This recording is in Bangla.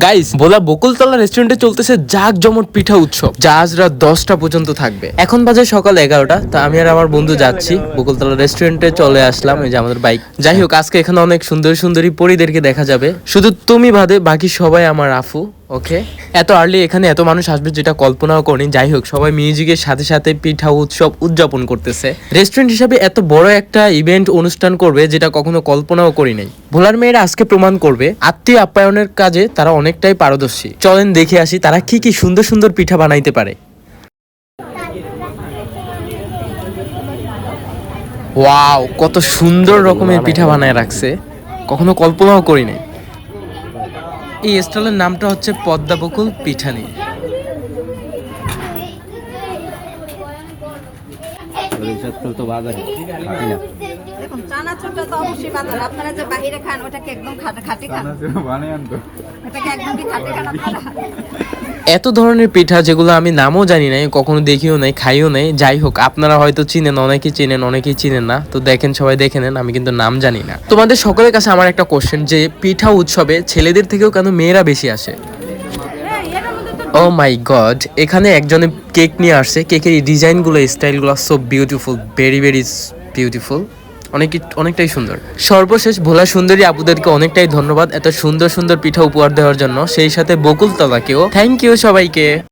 গাইস, ভোলা বকুলতলা রেস্টুরেন্টে চলতেছে জাঁকজমট পিঠা উৎসব, যা আজ রাত 10টা পর্যন্ত থাকবে। এখন বাজে সকাল 11টা। তো আমি আর আমার বন্ধু যাচ্ছি বকুলতলা রেস্টুরেন্টে, চলে আসলাম। এই যে আমাদের বাইক। যাই হোক, আজকে এখানে অনেক সুন্দর সুন্দরী পরীদেরকে দেখা যাবে, শুধু তুমি বাদে বাকি সবাই আমার আফু। ওকে, এত আর্লি এখানে এত মানুষ আসবে যেটা কল্পনাও করিনি। যাই হোক, সবাই মিউজিকের সাথে সাথে পিঠা উৎসব উদযাপন করতেছে। রেস্টুরেন্ট হিসাবে এত বড় একটা ইভেন্ট অনুষ্ঠান করবে যেটা কখনো কল্পনাও করি নাই। ভোলার মেয়েরা আজকে প্রমাণ করবে আত্মীয় আপ্যায়নের কাজে তারা অনেকটাই পারদর্শী। চলেন দেখে আসি তারা কি কি সুন্দর সুন্দর পিঠা বানাইতে পারে। ওয়াও, কত সুন্দর রকমের পিঠা বানায় রাখছে, কখনো কল্পনাও করি নাই। এই স্টলের নামটা হচ্ছে পদ্মা বকুল পিঠানি। দেখুন চানাচুরটা তো অবশ্যই বাজার, আপনারা যে বাইরে খান ওটাকে একদম খাঁটি খান, ওটাকে একদম কি খাঁটি খান আপনারা? এত ধরনের পিঠা যেগুলো আমি নামও জানি নাই, কখনো দেখিও নাই, খাইও নাই। যাই হোক, আপনারা হয়তো চিনেন, অনেকেই চিনেন, অনেকেই চিনেন না। তো দেখেন, সবাই দেখে নেন, আমি কিন্তু নাম জানি না। তোমাদের সকলের কাছে আমার একটা কোশ্চেন, যে পিঠা উৎসবে ছেলেদের থেকেও কেন মেয়েরা বেশি আসে? ও মাই গড, এখানে একজনে কেক নিয়ে আসছে। কেকের এই ডিজাইনগুলো, স্টাইলগুলো so beautiful, very very beautiful, অনেকটাই সুন্দর। সর্বশেষ ভোলা সুন্দরী আপুদেরকে অনেকটাই ধন্যবাদ এত সুন্দর সুন্দর পিঠা উপহার দেওয়ার জন্য, সেই সাথে বকুলতলাকেও থ্যাংক ইউ সবাইকে।